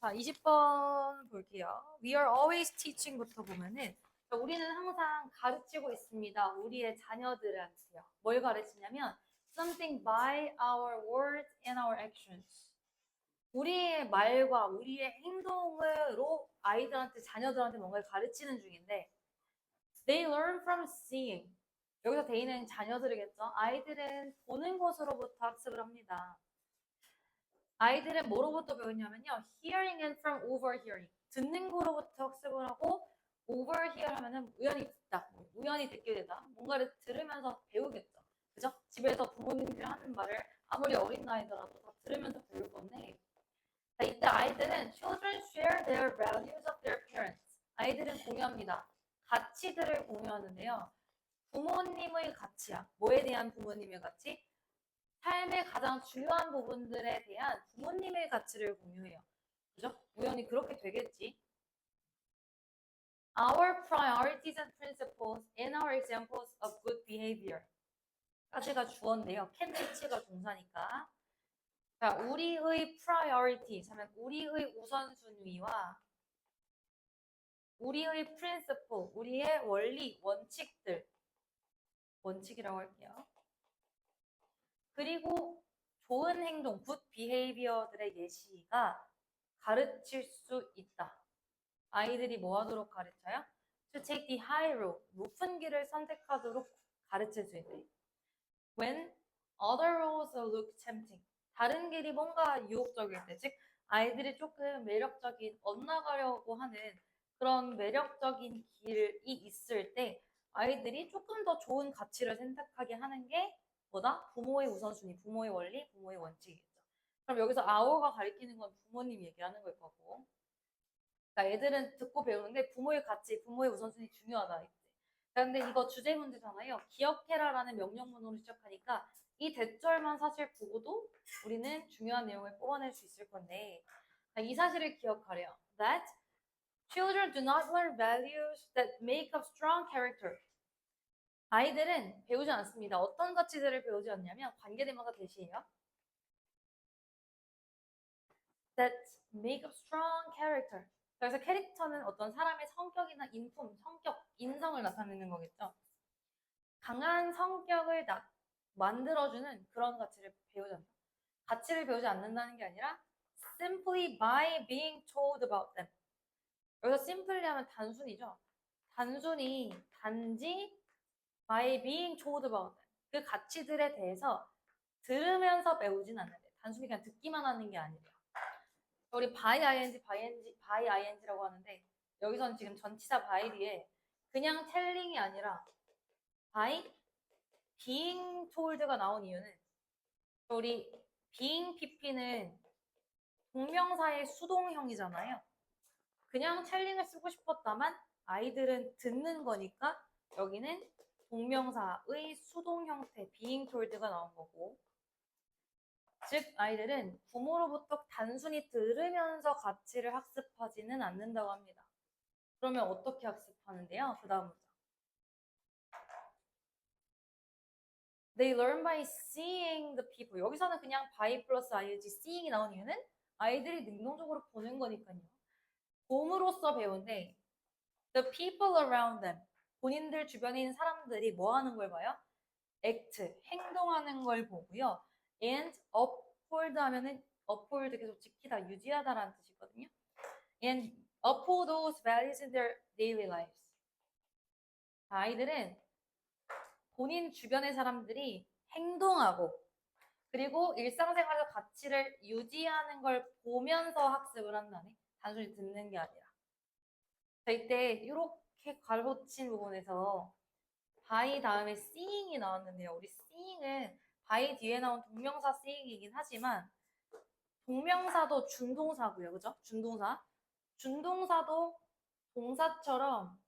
자, 20번 볼게요. We are always teaching부터 보면은 우리는 항상 가르치고 있습니다. 우리의 자녀들한테요. 뭘 가르치냐면 something by our words and our actions. 우리의 말과 우리의 행동으로 아이들한테 자녀들한테 뭔가를 가르치는 중인데 they learn from seeing. 여기서 they는 자녀들이겠죠. 아이들은 보는 것으로부터 학습을 합니다. 아이들은 뭐로부터 배우냐면요. hearing and from overhearing. 듣는 거로부터 학습을 하고 overhear 하면은 우연히 듣다, 우연히 듣게 되다. 뭔가를 들으면서 배우겠죠. 그죠? 집에서 부모님들이 하는 말을 아무리 어린 나이더라도 다 들으면서 배울 건데 자, 이때 아이들은 children share their values of their parents. 아이들은 공유합니다. 가치들을 공유하는데요. 부모님의 가치야. 뭐에 대한 부모님의 가치? 삶의 가장 중요한 부분들에 대한 부모님의 가치를 공유해요. 그죠? 우연히 그렇게 되겠지. Our priorities and principles and our examples of good behavior. 까지가 주어인데요. can teach가 동사니까. 자, 우리의 priorities 하면 우리의 우선순위와 우리의 principle, 우리의 원리, 원칙들. 원칙이라고 할게요. 그리고 좋은 행동, good behavior들의 예시가 가르칠 수 있다. 아이들이 뭐 하도록 가르쳐요? To take the high road, 높은 길을 선택하도록 가르칠 수 있대. When other roads look tempting, 다른 길이 뭔가 유혹적일 때, 즉 아이들이 조금 매력적인, 엇나가려고 하는 그런 매력적인 길이 있을 때 아이들이 조금 더 좋은 가치를 선택하게 하는 게 뭐다? 부모의 우선순위, 부모의 원리, 부모의 원칙이겠죠. 그럼 여기서 our가 가리키는 건 부모님 얘기하는 걸 거고 그러니까 애들은 듣고 배우는데 부모의 가치, 부모의 우선순위 중요하다. 근데 이거 주제 문제잖아요. 기억해라라는 명령문으로 시작하니까 이 대절만 사실 보고도 우리는 중요한 내용을 뽑아낼 수 있을 건데 이 사실을 기억하래요. That children do not learn values that make up strong character. 아이들은 배우지 않습니다. 어떤 가치들을 배우지 않냐면 관계대명사 대시예요. That make up strong character. 그래서 캐릭터는 어떤 사람의 성격이나 인품, 성격, 인성을 나타내는 거겠죠. 강한 성격을 만들어주는 그런 가치를 배우지 않는다. 가치를 배우지 않는다는 게 아니라 simply by being told about them. 여기서 simply 하면 단순이죠. 단지 by being told about them. 그 가치들에 대해서 들으면서 배우진 않는데 단순히 그냥 듣기만 하는 게 아니래요. 우리 by ing라고 하는데 여기서는 지금 전치사 by 뒤에 그냥 telling이 아니라 by being told가 나온 이유는 우리 being pp는 동명사의 수동형이잖아요. 그냥 telling을 쓰고 싶었다만 아이들은 듣는 거니까 여기는 동명사의 수동 형태 being told가 나온 거고 즉 아이들은 부모로부터 단순히 들으면서 가치를 학습하지는 않는다고 합니다. 그러면 어떻게 학습하는데요? 그 다음 문장. They learn by seeing the people. 여기서는 그냥 by 플러스 ing, seeing이 나온 이유는 아이들이 능동적으로 보는 거니까요. 봄으로써 배운데 the people around them. 본인들 주변에 있는 사람들이 뭐 하는 걸 봐요? act, 행동하는 걸 보고요. and uphold 하면은 uphold 계속 지키다, 유지하다라는 뜻이거든요. and uphold those values in their daily lives. 아이들은 본인 주변의 사람들이 행동하고 그리고 일상생활에서 가치를 유지하는 걸 보면서 학습을 한다네. 단순히 듣는 게 아니라. 자, 이때 이렇게 가로친 부분에서 by 다음에 seeing이 나왔는데요. 우리 seeing은 by 뒤에 나온 동명사 seeing이긴 하지만 동명사도 준동사고요. 그죠? 준동사. 준동사도 동사처럼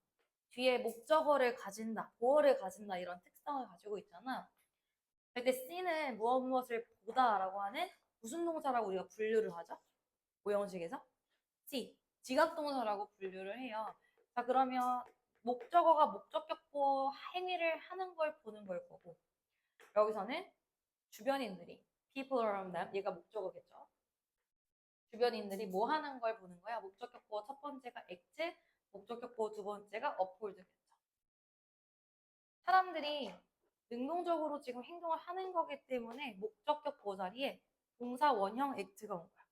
뒤에 목적어를 가진다, 보어를 가진다 이런 특성을 가지고 있잖아. 근데 C는 무엇을 보다라고 하는 무슨 동사라고 우리가 분류를 하죠? 모형식에서? C, 지각동사라고 분류를 해요. 자, 그러면 목적어가 목적격보 행위를 하는 걸 보는 걸 거고 여기서는 주변인들이 people around them, 얘가 목적어겠죠. 주변인들이 뭐 하는 걸 보는 거야? 목적격보 첫 번째가 act, 목적격보 두 번째가 uphold겠죠. 사람들이 능동적으로 지금 행동을 하는 거기 때문에 목적격보 자리에 동사 원형 act가 온 거야.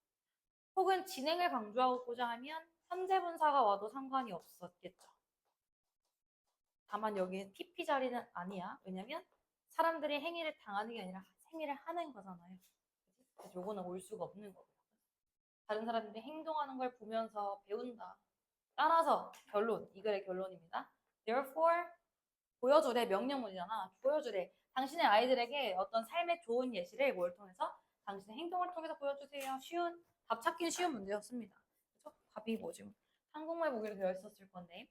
혹은 진행을 강조하고자 하면 현재 분사가 와도 상관이 없었겠죠. 다만 여기는 TP 자리는 아니야. 왜냐면 사람들이 행위를 당하는 게 아니라 행위를 하는 거잖아요. 그래서 요거는 올 수가 없는 거고요. 다른 사람들이 행동하는 걸 보면서 배운다. 따라서 결론, 이 글의 결론입니다. Therefore, 보여주래 명령문이잖아. 보여주래. 당신의 아이들에게 어떤 삶의 좋은 예시를 뭘 통해서? 당신의 행동을 통해서 보여주세요. 쉬운, 답 찾기는 쉬운 문제였습니다. 그래서 답이 뭐지? 한국말 보기로 되어 있었을 건데.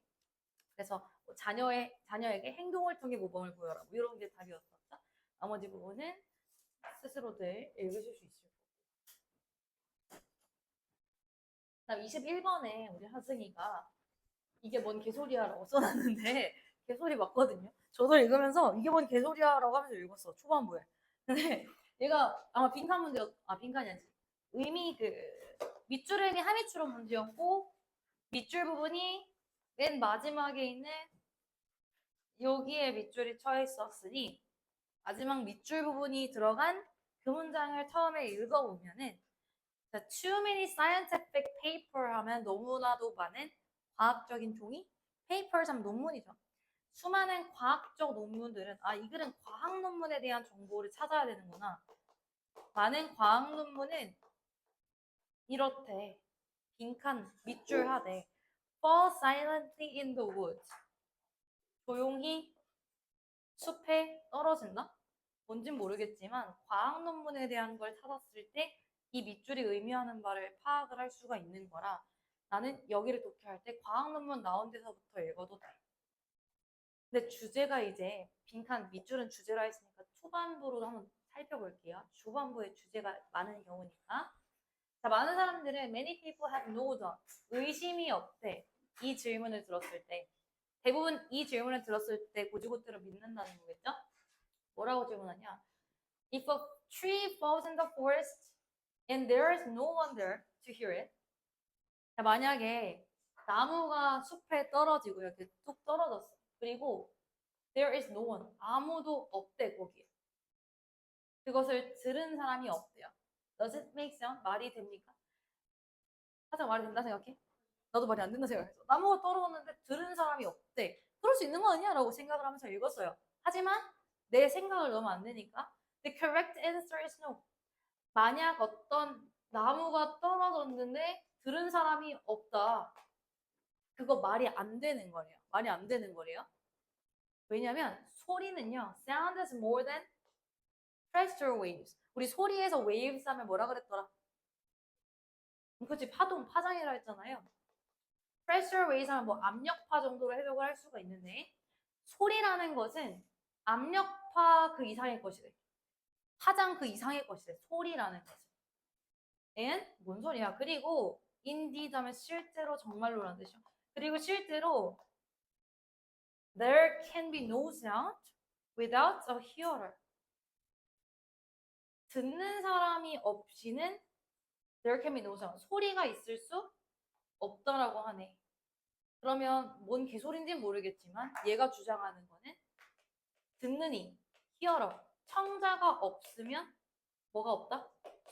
그래서 자녀에게 행동을 통해 모범을 보여라. 뭐 이런 게 답이었었죠. 나머지 부분은 스스로들 읽으실 수 있을 거고. 그다음 21번에 우리 하승이가 이게 뭔 개소리야라고 써놨는데 개소리 맞거든요. 저도 읽으면서 이게 뭔 개소리야라고 하면서 읽었어. 초반부에. 근데 얘가 아마 빈칸 문제였, 빈칸이 아니지. 의미 밑줄의 하미줄은 문제였고 밑줄 부분이 맨 마지막에 있는 여기에 밑줄이 쳐 있었으니 마지막 밑줄 부분이 들어간 그 문장을 처음에 읽어보면은 too many scientific paper 하면 너무나도 많은 과학적인 종이 papers 하면 논문이죠. 수많은 과학적 논문들은 이 글은 과학 논문에 대한 정보를 찾아야 되는구나. 많은 과학 논문은 이렇대. 빈칸 밑줄 하되 fall silently in the woods. 조용히 숲에 떨어진다? 뭔진 모르겠지만 과학 논문에 대한 걸 찾았을 때 이 밑줄이 의미하는 바를 파악을 할 수가 있는 거라 나는 여기를 독해할 때 과학 논문 나온 데서부터 읽어도 돼. 근데 주제가 이제 빈칸 밑줄은 주제라 했으니까 초반부로 한번 살펴볼게요. 중반부에 주제가 많은 경우니까. 자, 많은 사람들은 many people have no doubt. 의심이 없대. 이 질문을 들었을 때. 대부분 이 질문을 들었을 때 고지고대로 믿는다는 거겠죠? 뭐라고 질문하냐? If a tree falls in the forest and there is no one there to hear it. 자, 만약에 나무가 숲에 떨어지고 이렇게 뚝 떨어졌어. 그리고 there is no one. 아무도 없대 거기에. 그것을 들은 사람이 없대요. Does it make sense? 말이 됩니까? 하여튼 말이 된다 생각해? 나도 말이 안 된다 생각했어. 나무가 떨어졌는데 들은 사람이 없대. 그럴 수 있는 거 아니야? 라고 생각을 하면서 읽었어요. 하지만 내 생각을 넣으면 안 되니까 The correct answer is no. 만약 어떤 나무가 떨어졌는데 들은 사람이 없다. 그거 말이 안 되는 거래요. 말이 안 되는 거래요. 왜냐면 소리는요. Sound is more than pressure waves. 우리 소리에서 waves 하면 뭐라 그랬더라? 그치, 파장이라 했잖아요. pressure waves 하면 뭐 압력파 정도로 해석을 할 수가 있는데 소리라는 것은 압력파 그 이상의 것이래. 파장 그 이상의 것이래. 소리라는 것은. and 뭔 소리야? 그리고 indeed 하면 실제로 정말로라는 뜻이요. 그리고 실제로 there can be no sound without a hearer. 듣는 사람이 없이는 there can be no sound. 소리가 있을 수 없다라고 하네. 그러면 뭔 개소리인지는 모르겠지만 얘가 주장하는 거는 듣는 이, hearer, 청자가 없으면 뭐가 없다?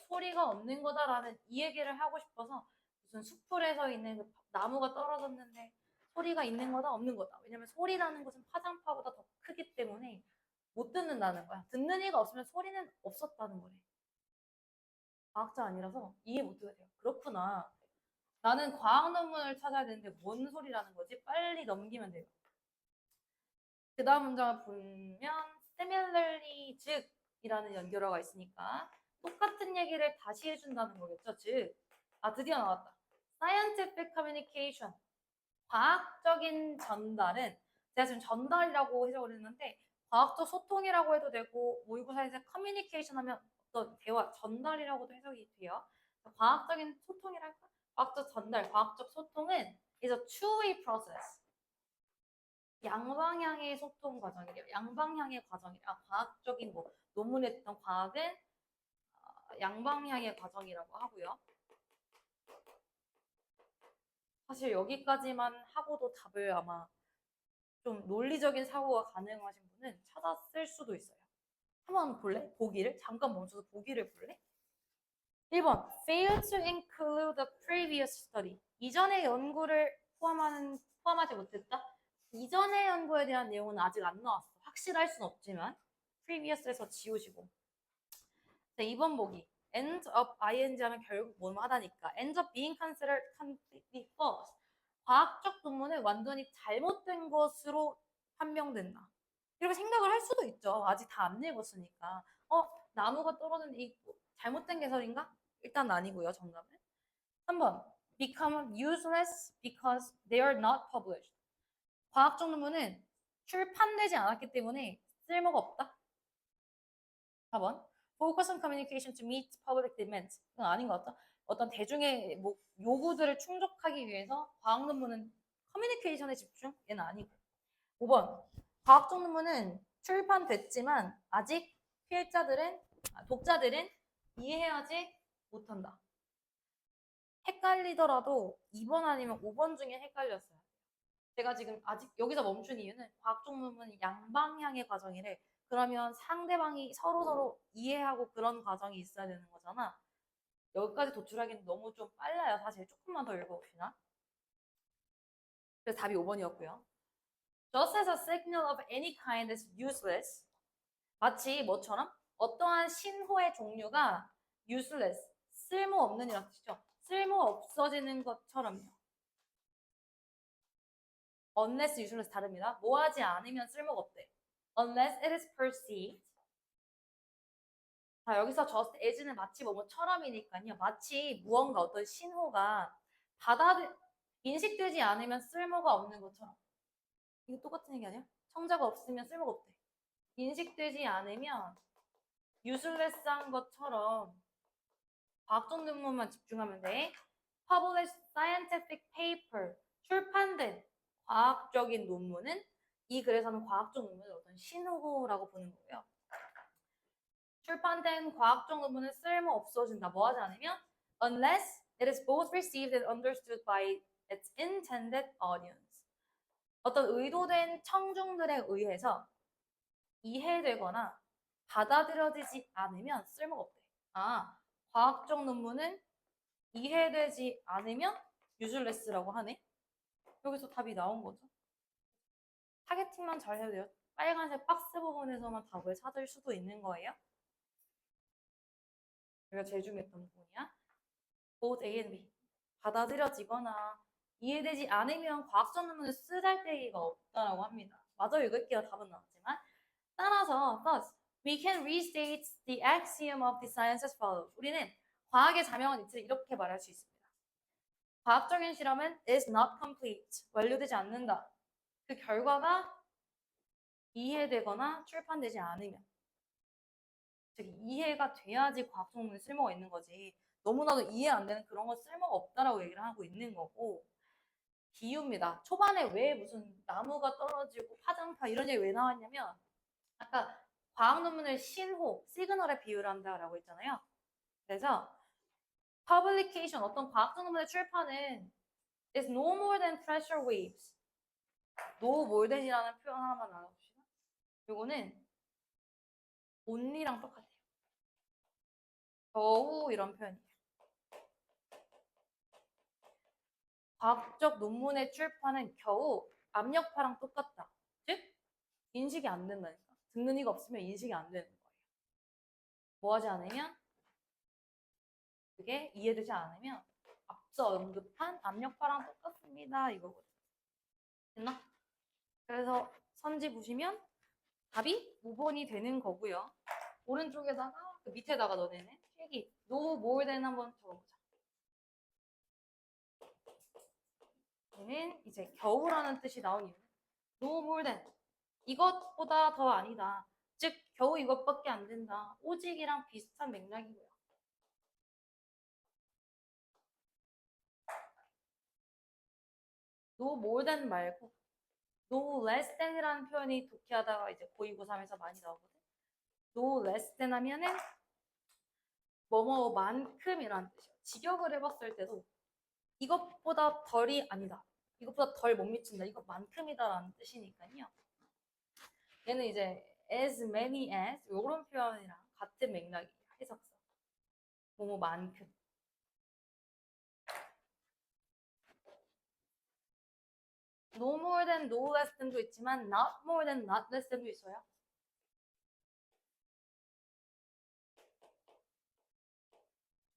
소리가 없는 거다라는 이 얘기를 하고 싶어서 무슨 숲풀에서 있는 그 나무가 떨어졌는데 소리가 있는 거다 없는 거다. 왜냐면 소리라는 것은 파장파보다 더 크기 때문에 못 듣는다는 거야. 듣는 이가 없으면 소리는 없었다는 거래. 과학자 아니라서 이해 못 하세요. 그렇구나. 나는 과학 논문을 찾아야 되는데 뭔 소리라는 거지? 빨리 넘기면 돼요. 그 다음 문장을 보면 similarly, 즉이라는 연결어가 있으니까 똑같은 얘기를 다시 해준다는 거겠죠. 즉, 드디어 나왔다. Scientific communication. 과학적인 전달은 제가 지금 전달이라고 해석을 했는데 과학적 소통이라고 해도 되고 모의고사에서 communication 하면 어떤 대화, 전달이라고도 해석이 돼요. 과학적인 소통이랄까? 과학적 전달, 과학적 소통은 is a two-way process. 양방향의 소통 과정이래요. 양방향의 과정이라 과학적인 뭐 논문에 있던 과학은 양방향의 과정이라고 하고요. 사실 여기까지만 하고도 답을 아마 좀 논리적인 사고가 가능하신 분은 찾았을 수도 있어요. 한번 볼래? 보기를? 잠깐 멈춰서 보기를 볼래? 1번. Fail to include the previous study. 이전의 연구를 포함하지 못했다? 이전의 연구에 대한 내용은 아직 안 나왔어. 확실할 순 없지만 previous에서 지우시고. 자, 2번 보기. End up ing 하면 결국 뭐뭐 하다니까. End up being considered completely false. 과학적 논문은 완전히 잘못된 것으로 판명된다. 이렇게 생각을 할 수도 있죠. 아직 다 안 읽었으니까. 나무가 떨어진 이 잘못된 개설인가? 일단 아니고요. 정답은. 3번. Become useless because they are not published. 과학적 논문은 출판되지 않았기 때문에 쓸모가 없다. 4번. Focus on communication to meet public demands. 그건 아닌 것 같다. 어떤 대중의 요구들을 충족하기 위해서 과학 논문은 커뮤니케이션에 집중? 얘는 아니고. 5번. 과학적 논문은 출판됐지만 아직 독자들은 이해하지 못한다. 헷갈리더라도 2번 아니면 5번 중에 헷갈렸어요. 제가 지금 아직 여기서 멈춘 이유는 과학적 논문은 양방향의 과정이래. 그러면 상대방이 서로 이해하고 그런 과정이 있어야 되는 거잖아. 여기까지 도출하기는 너무 좀 빨라요. 사실 조금만 더 읽어봅시다. 그래서 답이 5번이었고요. Just as a signal of any kind is useless. 마치 뭐처럼? 어떠한 신호의 종류가 useless, 쓸모없는 이란 뜻이죠. 쓸모없어지는 것처럼요. unless useless 다릅니다. 뭐 하지 않으면 쓸모가 없대. unless it is perceived. 자, 여기서 just as는 마치 뭐뭐처럼이니까요. 마치 무언가 어떤 신호가 인식되지 않으면 쓸모가 없는 것처럼. 이거 똑같은 얘기 아니야? 청자가 없으면 쓸모가 없대. 인식되지 않으면 useless한 것처럼 과학적 논문만 집중하면 돼. Published scientific paper. 출판된 과학적인 논문은 이 글에서는 과학적 논문을 어떤 신호라고 보는 거고요. 출판된 과학적 논문은 쓸모 없어진다. 뭐 하지 않으면 unless it is both received and understood by its intended audience. 어떤 의도된 청중들에 의해서 이해되거나 받아들여지지 않으면 쓸모가 없대. 과학적 논문은 이해되지 않으면 useless라고 하네. 여기서 답이 나온 거죠. 타겟팅만 잘 해도 돼요. 빨간색 박스 부분에서만 답을 찾을 수도 있는 거예요. 우리가 제일 중요했던 부분이야. both A and B. 받아들여지거나 이해되지 않으면 과학적 논문을 쓰잘데기가 없다라고 합니다. 마저 읽을게요. 답은 나왔지만. 따라서 thus, we can restate the axiom of the science as follows. 우리는 과학의 자명한 이치를 이렇게 말할 수 있습니다. 과학적인 실험은 is not complete. 완료되지 않는다. 그 결과가 이해되거나 출판되지 않으면. 즉 이해가 돼야지 과학적 논문에 쓸모가 있는 거지. 너무나도 이해 안 되는 그런 건 쓸모가 없다라고 얘기를 하고 있는 거고. 비유입니다. 초반에 왜 무슨 나무가 떨어지고 파장파 이런 얘기 왜 나왔냐면 아까 과학 논문을 신호, 시그널에 비유를 한다라고 했잖아요. 그래서 publication, 어떤 과학적 논문의 출판은 is no more than pressure waves. no more than이라는 표현 하나만 나눠봅시다. 이거는 only랑 똑같아요. 겨우 이런 표현이에요. 과학적 논문의 출판은 겨우 압력파랑 똑같다. 즉 인식이 안 된다니까. 듣는 이가 없으면 인식이 안 되는 거예요. 뭐 하지 않으면 그게 이해되지 않으면 앞서 언급한 압력파랑 똑같습니다. 이거거든요. 됐나? 그래서 선지 보시면 답이 5번이 되는 거고요. 오른쪽에다가 그 밑에다가 너네는 필기 no more than 한번 적어보자. 얘는 이제 겨우라는 뜻이 나온 이유는 no more than 이것보다 더 아니다. 즉 겨우 이것밖에 안 된다. 오직이랑 비슷한 맥락이고요. no more than 말고 no less than이라는 표현이 독해하다가 이제 고2, 고3에서 많이 나오거든. no less than 하면은 뭐뭐만큼이라는 뜻이에요. 직역을 해봤을 때도 이것보다 덜이 아니다. 이것보다 덜 못 미친다. 이것만큼이다라는 뜻이니까요. 얘는 이제 as many as 이런 표현이랑 같은 맥락이에요. 해석서. 뭐뭐만큼. no more than, no less than도 있지만 not more than, not less than도 있어요.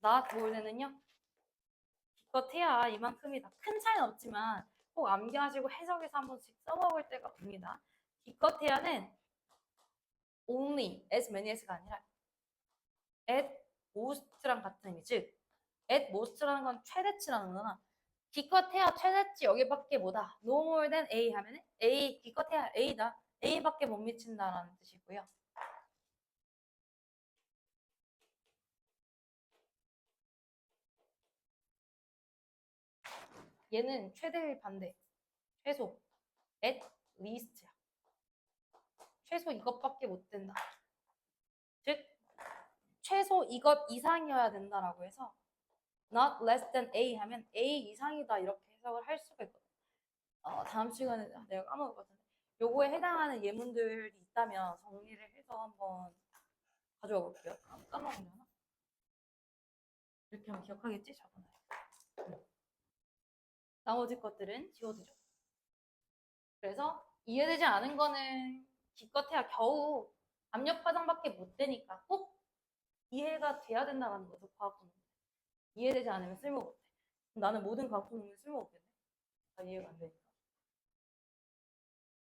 not more than은요. 기껏해야 이만큼이다. 큰 차이는 없지만 꼭 암기하시고 해석해서 한 번씩 써먹을 때가 옵니다. 기껏해야는 only, as many as가 아니라 at most랑 같은 의미. 즉 at most라는 건 최대치라는 거잖아. 기껏해야 최대치 여기밖에 뭐다. no more than A 하면은 A, 기껏해야 A다. A밖에 못 미친다라는 뜻이고요. 얘는 최대의 반대. 최소. at least야. 최소 이것밖에 못 된다. 즉 최소 이것 이상이어야 된다라고 해서 not less than A 하면 A 이상이다 이렇게 해석을 할 수가 있거든요. 다음 시간에 내가 까먹을 것 같은데 요거에 해당하는 예문들이 있다면 정리를 해서 한번 가져와 볼게요. 까먹으려나? 이렇게 하면 기억하겠지? 적어놔요. 나머지 것들은 지워두죠. 그래서 이해되지 않은 거는 기껏해야 겨우 압력 파장밖에 못 되니까 꼭 이해가 돼야 된다는 거죠. 과학 공부. 이해되지 않으면 쓸모가 없대. 나는 모든 과학 공부는 쓸모가 없겠네. 다 이해가 안 되니까.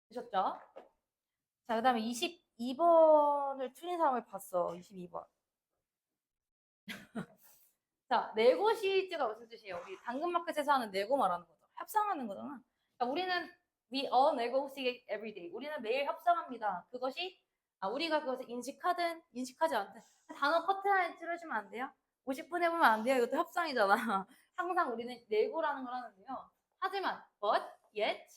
되셨죠? 자, 그 다음에 22번을 틀린 사람을 봤어. 22번. 자, 네고시이트가 무슨 뜻이에요? 우리 당근마켓에서 하는 네고 말하는 거죠. 협상하는 거잖아. 자, 우리는 we all negotiate every day. 우리는 매일 협상합니다. 그것이 우리가 그것을 인식하든 인식하지 않든 단어 커트라인 찌르시면 안 돼요? 50분 해보면 안 돼요. 이것도 협상이잖아. 항상 우리는 네고라는 걸 하는데요. 하지만 but yet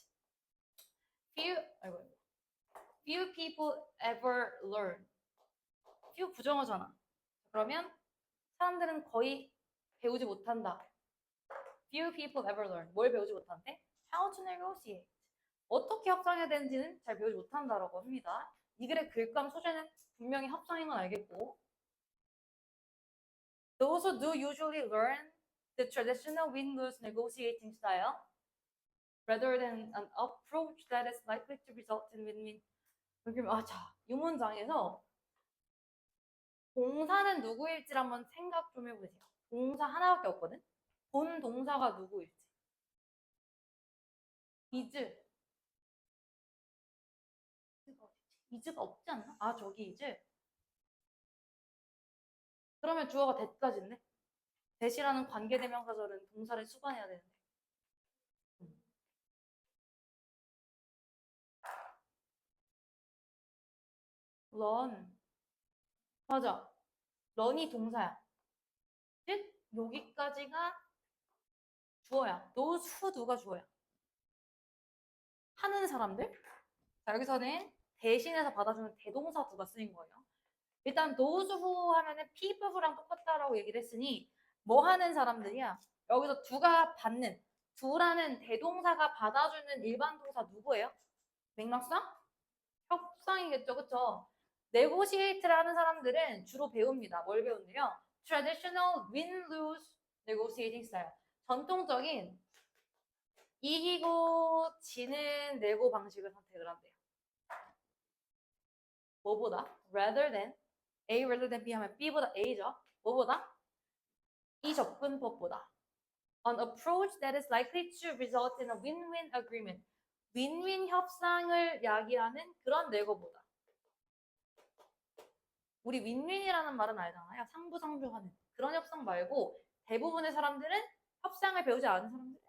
few people ever learn. few 부정어잖아. 그러면 사람들은 거의 배우지 못한다. Few people ever learn. 뭘 배우지 못한대? How to negotiate. 어떻게 협상해야 되는지는 잘 배우지 못한다라고 합니다. 이 글의 글감 소재는 분명히 협상인 건 알겠고 Those who do usually learn the traditional win-lose negotiating style rather than an approach that is likely to result in win-win. 자, 이 문장에서 동사는 누구일지 한번 생각 좀 해보세요. 동사 하나밖에 없거든? 본 동사가 누구일지. is. is가 없지 않나? 저기 is. 그러면 주어가 that까지인데? that이라는 관계대명사절은 동사를 수반해야 되는데. run. 맞아. run이 동사야. 즉 여기까지가 주어야. those who 누가 주어야. 하는 사람들. 자, 여기서는 대신해서 받아주는 대동사 두가 쓰인 거예요. 일단 those who 하면은 people who랑 똑같다라고 얘기를 했으니 뭐 하는 사람들이야? 여기서 두가 받는 두라는 대동사가 받아주는 일반 동사 누구예요? 맥락상? 협상이겠죠, 그쵸? 네고시에이트를 하는 사람들은 주로 배웁니다. 뭘 배운대요? Traditional win-lose negotiating style. 전통적인 이기고 지는 내고 방식을 선택을 한대요. 뭐보다? Rather than A rather than B 하면 B보다 A죠. 뭐보다? 이 접근법보다. An approach that is likely to result in a win-win agreement. 윈윈 협상을 야기하는 그런 내고보다. 우리 윈윈이라는 말은 알잖아요. 상부상조하는 그런 협상 말고 대부분의 사람들은 협상을 배우지 않은 사람들은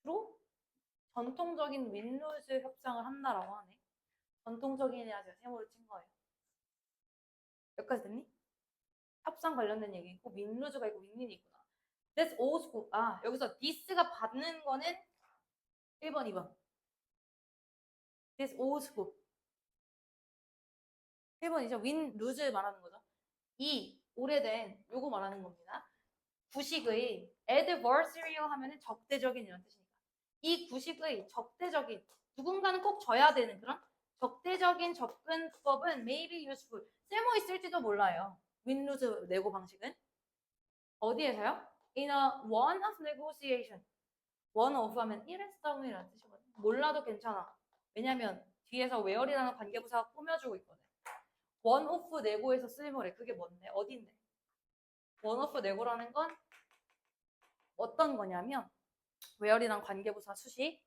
주로 전통적인 윈루즈 협상을 한다라고 하네. 전통적인이라 제가 세모를 친 거예요. 여기까지 됐니? 협상 관련된 얘기 있고 윈루즈가 있고 윈윈이 있구나. That's old school. 여기서 this가 받는 거는 1번, 2번. This old school. 1번이죠. 윈루즈 말하는 거죠. 이 오래된 요거 말하는 겁니다. 구식의 adversarial 하면은 적대적인 이런 뜻이니까. 이 구식의 적대적인 누군가는 꼭 져야 되는 그런 적대적인 접근법은 may be useful. 쓸모 있을지도 몰라요. win-lose 내고 방식은. 어디에서요? In a one of negotiation. one of 하면 일회성이라는 뜻이거든요. 몰라도 괜찮아. 왜냐면 뒤에서 where이라는 관계부사가 꾸며주고 있거든. one of 내고에서 쓸모래. 그게 뭔데? 어딘데? one of 내고라는 건 어떤 거냐면 where이란 관계부사 수식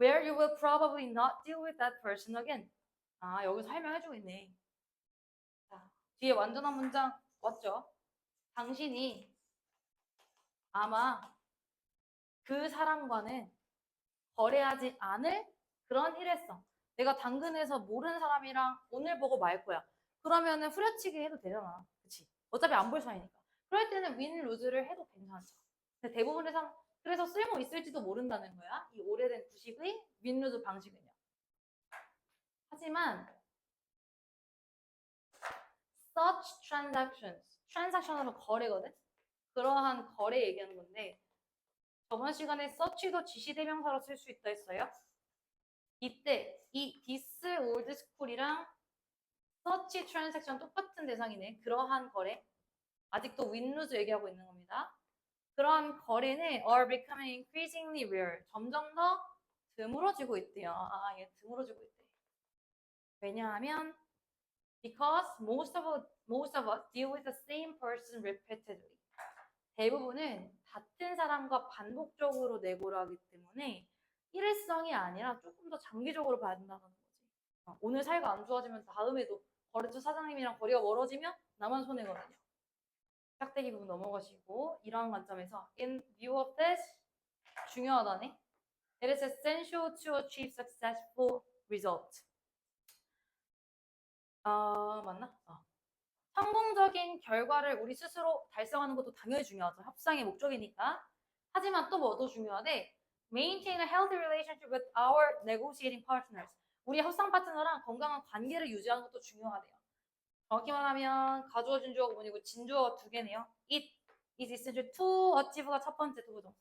where you will probably not deal with that person again. 아, 여기서 설명해주고 있네. 자, 뒤에 완전한 문장 왔죠? 당신이 아마 그 사람과는 거래하지 않을 그런 일회성. 내가 당근에서 모르는 사람이랑 오늘 보고 말 거야. 그러면은 후려치기 해도 되잖아. 그치? 어차피 안 볼 사이니까. 그럴 때는 윈 루즈를 해도 괜찮죠. 근데 대부분의 사람, 그래서 쓸모 있을지도 모른다는 거야. 이 오래된 구식의 윈 루즈 방식은요. 하지만 such transactions, transaction은 거래거든. 그러한 거래 얘기하는 건데 저번 시간에 such도 지시대명사로 쓸 수 있다 했어요. 이때 이 this old school이랑 such transaction 똑같은 대상이네. 그러한 거래. 아직도 win-lose 얘기하고 있는 겁니다. 그러한 거래는 are becoming increasingly rare. 점점 더 드물어지고 있대요. 아, 얘 드물어지고 있대. 왜냐하면 because most of us deal with the same person repeatedly. 대부분은 같은 사람과 반복적으로 내고를 하기 때문에 일회성이 아니라 조금 더 장기적으로 봐야 된다는 거지. 오늘 사이가 안 좋아지면 다음에도 거래처 사장님이랑 거리가 멀어지면 나만 손해거든요. 짝대기 부분 넘어가시고 이러한 관점에서 in view of this 중요하다네. It is essential to achieve successful result. 맞나? 성공적인 결과를 우리 스스로 달성하는 것도 당연히 중요하죠. 협상의 목적이니까. 하지만 또 뭐도 중요하대. Maintain a healthy relationship with our negotiating partners. 우리 협상 파트너랑 건강한 관계를 유지하는 것도 중요하대요. 정확히 말하면 가주어 진주어가 뭐니고 진주어 두 개네요. It is essential to achieve가 첫 번째 도구동사.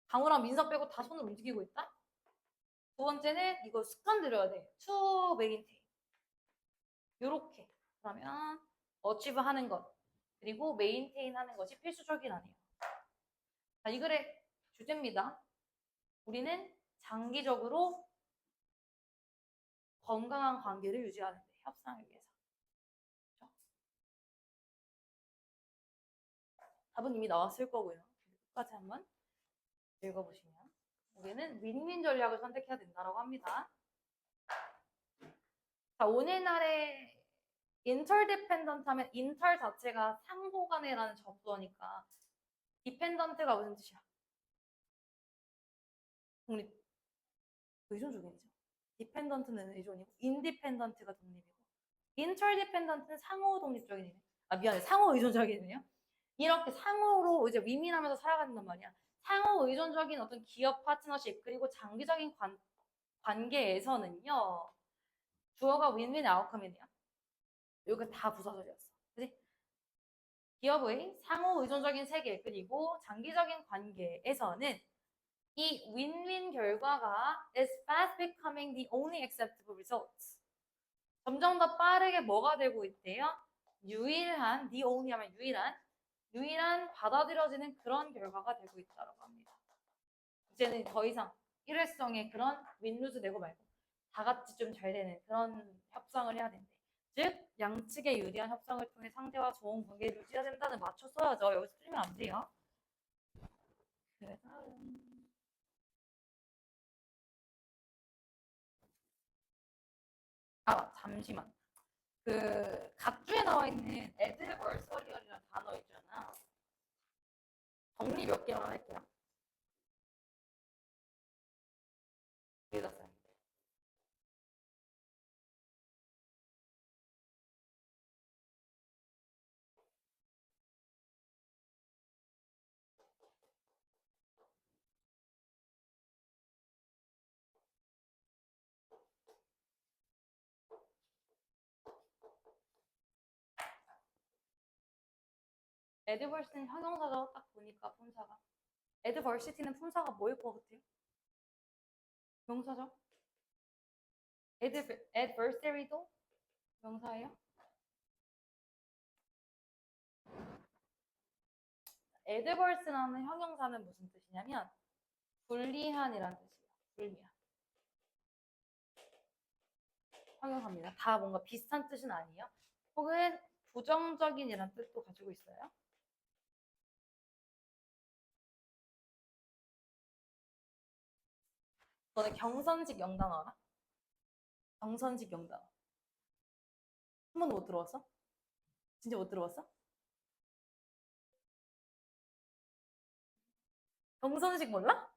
강우랑 민서 빼고 다 손을 움직이고 있다. 두 번째는 이거 습관 들여야 돼. To maintain. 요렇게. 그러면 achieve 하는 것 그리고 maintain 하는 것이 필수적이라네요. 자, 이 글의 주제입니다. 우리는 장기적으로 건강한 관계를 유지하는데 협상을 위해서. 그렇죠? 답은 이미 나왔을 거고요. 끝까지 한번 읽어보시면 우리는 윈윈 전략을 선택해야 된다고 합니다. 자, 오늘날의 interdependent 하면 inter 자체가 상호간에라는 접두어니까 dependent가 무슨 뜻이야? 독립. 의존적이죠. dependent는 의존이고 independent가 독립이고 interdependent는 상호 독립적이네요. 아 미안해. 상호 의존적이네요. 이렇게 상호로 이제 윈윈하면서 살아간단 말이야. 상호 의존적인 어떤 기업 파트너십 그리고 장기적인 관계에서는요. 주어가 윈윈 아웃컴이네요. 여기 다 부사절이었어. 그지? 기업의 상호 의존적인 세계 그리고 장기적인 관계에서는 이 윈윈 결과가 is fast becoming the only acceptable results. 점점 더 빠르게 뭐가 되고 있대요? 유일한, the only 하면 유일한 받아들여지는 그런 결과가 되고 있다고 합니다. 이제는 더 이상 일회성의 그런 윈루즈 내고 말고 다 같이 좀 잘 되는 그런 협상을 해야 된대. 즉 양측에 유리한 협상을 통해 상대와 좋은 관계를 유지해야 된다는 맞춰 써야죠. 여기서 틀리면 안 돼요. 그래서 잠시만. 그 각주에 나와 있는 adversarial이라는 단어 있잖아. 정리 몇 개만 할게요. 읽었어요. adverse는 형용사죠. 딱 보니까 품사가. adversity는 품사가 뭐일 것 같아요? 명사죠. adversary도 명사예요. adverse라는 형용사는 무슨 뜻이냐면 불리한이라는 뜻이에요. 불리한. 형용사입니다. 다 뭔가 비슷한 뜻은 아니에요. 혹은 부정적인이라는 뜻도 가지고 있어요. 너네 경선식 영단어 알아? 경선식 영단어. 한 번도 못 들어봤어? 진짜 못 들어봤어? 경선식 몰라?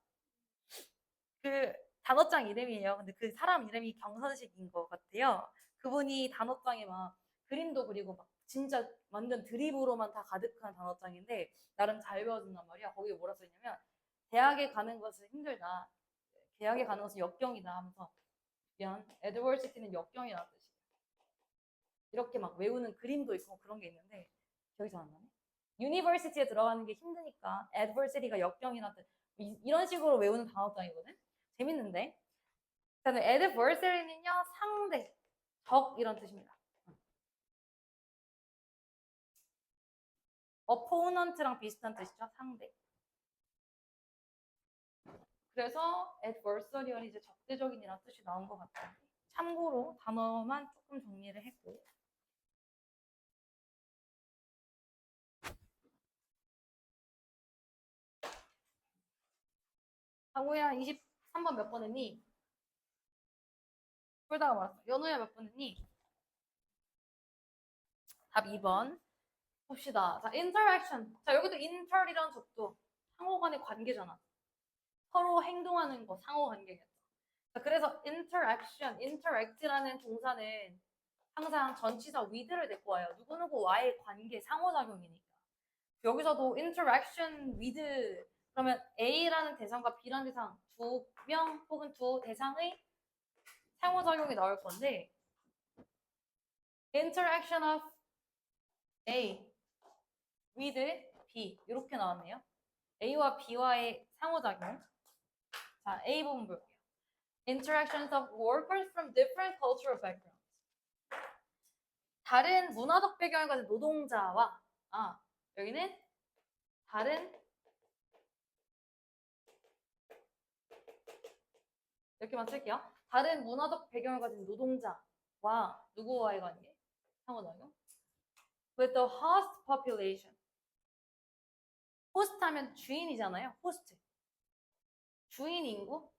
그 단어장 이름이에요. 근데 그 사람 이름이 경선식인 것 같아요. 그분이 단어장에 막 그림도 그리고 막 진짜 완전 드립으로만 다 가득한 단어장인데 나름 잘 배워준단 말이야. 거기에 뭐라 써있냐면 대학에 가는 것은 힘들다. 대학에 가는 것은 역경이다 하면서 미안, adversity는 역경이라는 뜻이에요. 이렇게 막 외우는 그림도 있고 그런 게 있는데 기억이 잘 안 나네. 유니버시티에 들어가는 게 힘드니까 adversity가 역경이라는 뜻. 이런 식으로 외우는 단어장이거든. 재밌는데. 그다음에 adversary는요 상대, 적 이런 뜻입니다. opponent랑 비슷한 뜻이죠. 상대. 그래서 adversarial이 이제 적대적인이라는 뜻이 나온 것 같아요. 참고로 단어만 조금 정리를 했고. 하고야 23번 몇 번 했니? 풀다가 말았어. 연우야 몇 번 했니? 답 2번. 봅시다. 자, interaction. 자, 여기도 inter이라는 적도 상호 간의 관계잖아. 서로 행동하는 거, 상호 관계겠죠. 자, 그래서 interaction, interact라는 동사는 항상 전치사 with를 데리고 와요. 누구누구와의 관계, 상호작용이니까. 여기서도 interaction with 그러면 A라는 대상과 B라는 대상 두 명 혹은 두 대상의 상호작용이 나올 건데 interaction of A with B 이렇게 나왔네요. A와 B와의 상호작용. 자, A 부분 볼게요. Interactions of workers from different cultural backgrounds. 다른 문화적 배경을 가진 노동자와 여기는 다른 이렇게만 쓸게요. 다른 문화적 배경을 가진 노동자와 누구와의 관계? 상호작용. With the host population. 호스트 하면 주인이잖아요. 호스트. 주인 인구?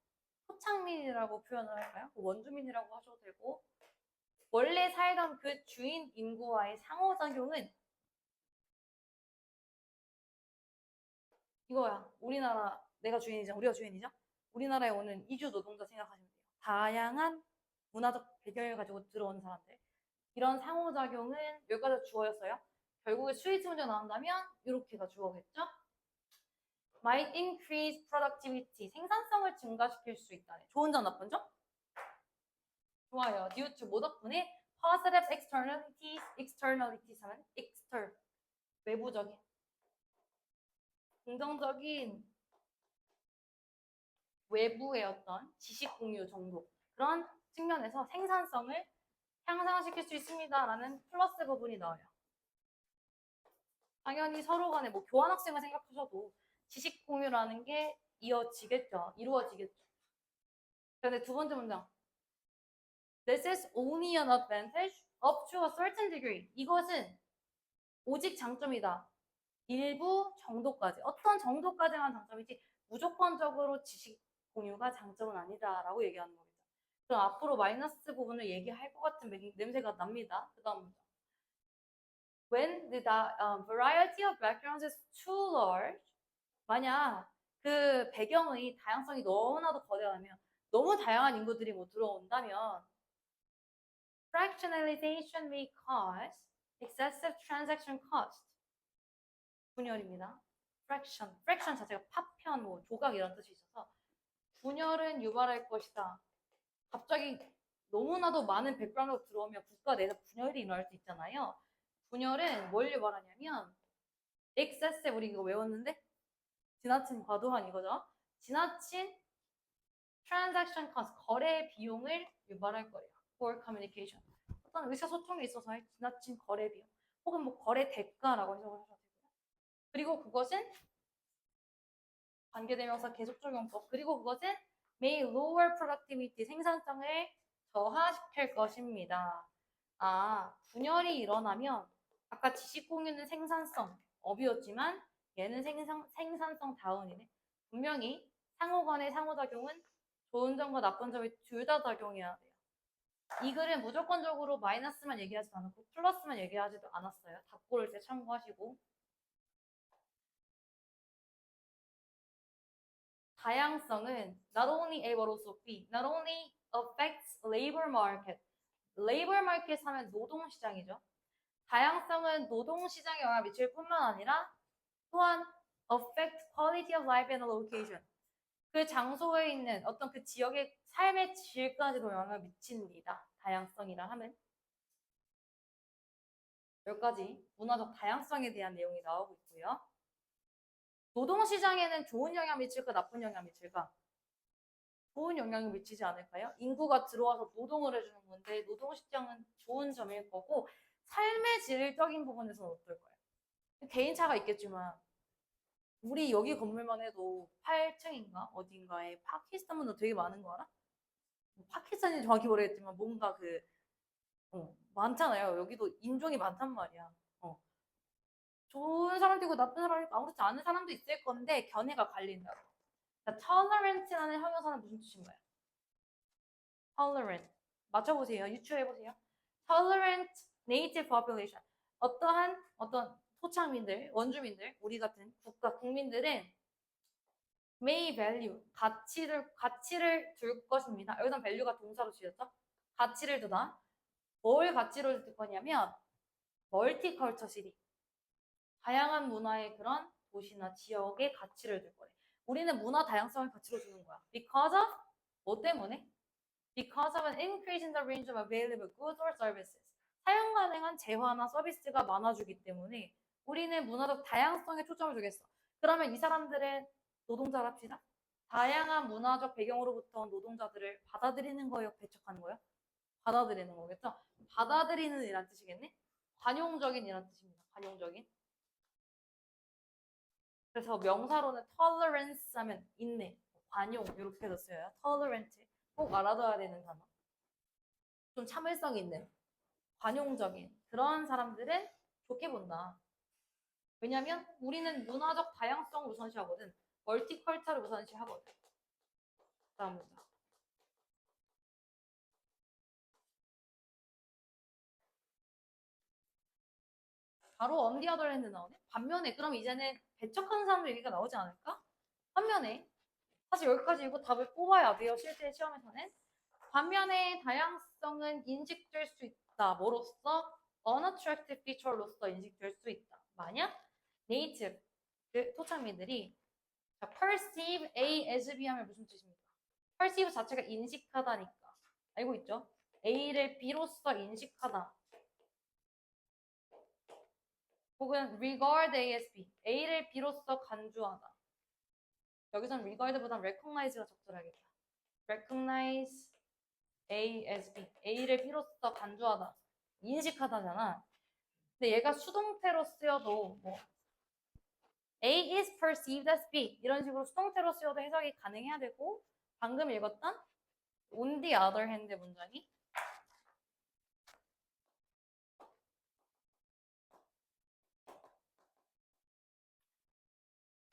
토착민이라고 표현을 할까요? 원주민이라고 하셔도 되고 원래 살던 그 주인 인구와의 상호작용은 이거야. 우리나라 내가 주인이죠. 우리가 주인이죠. 우리나라에 오는 이주 노동자 생각하시면 돼요. 다양한 문화적 배경을 가지고 들어온 사람들. 이런 상호작용은 여기까지 주어였어요. 결국에 수익 문제 나온다면 이렇게가 주어겠죠. Might increase productivity. 생산성을 증가시킬 수 있다네. 좋은 점, 나쁜 점? 좋아요. Due to 뭐 덕분에? Positive externalities. externalities 하면 external. 외부적인. 긍정적인 외부의 어떤 지식 공유 정도. 그런 측면에서 생산성을 향상시킬 수 있습니다라는 플러스 부분이 나와요. 당연히 서로 간에 뭐 교환학생을 생각하셔도 지식 공유라는 게 이어지겠죠. 이루어지겠죠. 그런데 두 번째 문장. This is only an advantage up to a certain degree. 이것은 오직 장점이다. 일부 정도까지. 어떤 정도까지만 장점이지 무조건적으로 지식 공유가 장점은 아니다라고 얘기하는 거겠죠. 그럼 앞으로 마이너스 부분을 얘기할 것 같은 냄새가 납니다. 그 다음 문장. When the variety of backgrounds is too large, 만약 그 배경의 다양성이 너무나도 거대하면 너무 다양한 인구들이 뭐 들어온다면 fractionalization may cause excessive transaction cost. 분열입니다. fraction 자체가 파편, 뭐 조각 이런 뜻이 있어서 분열은 유발할 것이다. 갑자기 너무나도 많은 백그라운드가 들어오면 국가 내에서 분열이 일어날 수 있잖아요. 분열은 뭘 유발하냐면 excessive 우리 이거 외웠는데 지나친 과도한 이거죠. 지나친 transaction cost 거래 비용을 유발할 거예요. for communication. 어떤 의사소통에 있어서의 지나친 거래 비용 혹은 뭐 거래 대가라고 해석을 하셔도 되고요. 그리고 그것은 관계대명사 계속 적용법 그리고 그것은 may lower productivity 생산성을 저하시킬 것입니다. 분열이 일어나면 아까 지식 공유는 생산성 업이었지만 얘는 생산성 다운이네. 분명히 상호 간의 상호작용은 좋은 점과 나쁜 점이 둘 다 작용해야 돼요. 이 글은 무조건적으로 마이너스만 얘기하지도 않았고 플러스만 얘기하지도 않았어요. 답고를 때 참고하시고. 다양성은 not only A but also B, not only affects labor market. labor market 하면 노동시장이죠. 다양성은 노동시장에 영향을 미칠 뿐만 아니라 또한 affect quality of life and location. 그 장소에 있는 어떤 그 지역의 삶의 질까지도 영향을 미칩니다. 다양성이라 하면. 여기까지 문화적 다양성에 대한 내용이 나오고 있고요. 노동시장에는 좋은 영향 미칠까 나쁜 영향 미칠까? 좋은 영향을 미치지 않을까요? 인구가 들어와서 노동을 해주는 건데 노동시장은 좋은 점일 거고 삶의 질적인 부분에서는 어떨까요? 개인차가 있겠지만 우리 여기 건물만 해도 8층인가 어딘가에 파키스탄 분들 되게 많은 거 알아? 파키스탄인지 정확히 모르겠지만 뭔가 많잖아요. 여기도 인종이 많단 말이야. 좋은 사람도 있고 나쁜 사람도 있고 아무렇지 않은 사람도 있을 건데 견해가 갈린다고. 그러니까 tolerant라는 형용사는 무슨 뜻인가요? tolerant. 맞춰보세요. 유추해보세요. tolerant native population. 어떤 토착민들, 원주민들, 우리 같은 국민들은 may value, 가치를 둘 것입니다. 여기서 value가 동사로 지었죠? 가치를 두다. 뭘 가치로 둘 거냐면 멀티컬처 시티. 다양한 문화의 그런 도시나 지역의 가치를 둘 거예요. 우리는 문화 다양성을 가치로 두는 거야. Because of 뭐 때문에? Because of an increase in the range of available goods or services. 사용 가능한 재화나 서비스가 많아지기 때문에 우리는 문화적 다양성에 초점을 두겠어. 그러면 이 사람들은 노동자를 합시다. 다양한 문화적 배경으로부터 노동자들을 받아들이는 거예요? 배척하는 거예요? 받아들이는 거겠죠? 받아들이는 이란 뜻이겠네? 관용적인 이란 뜻입니다. 관용적인. 그래서 명사로는 tolerance 하면 인내, 관용 이렇게 해서 써요. tolerant 꼭 알아둬야 되는 단어. 좀 참을성 있는, 관용적인 그런 사람들은 좋게 본다. 왜냐면 우리는 문화적 다양성을 우선시하거든. 멀티컬처를 우선시하거든. 다음 문장. 바로 on the other hand 나오네. 반면에 그럼 이제는 배척하는 사람들 얘기가 나오지 않을까? 반면에 사실 여기까지 이거 답을 뽑아야 돼요. 실제 시험에서는. 반면에 다양성은 인식될 수 있다. 뭐로써? unattractive feature로서 인식될 수 있다. 만약 native 그 토착민들이 perceive A as B 하면 무슨 뜻입니까? perceive 자체가 인식하다니까. 알고 있죠? A를 B로서 인식하다. 혹은 regard A as B. A를 B로서 간주하다. 여기서는 regard보다 recognize가 적절하겠다. recognize A as B. A를 B로서 간주하다. 인식하다잖아. 근데 얘가 수동태로 쓰여도 뭐 A is perceived as B 이런 식으로 수동태로 쓰여도 해석이 가능해야 되고 방금 읽었던 on the other hand 문장이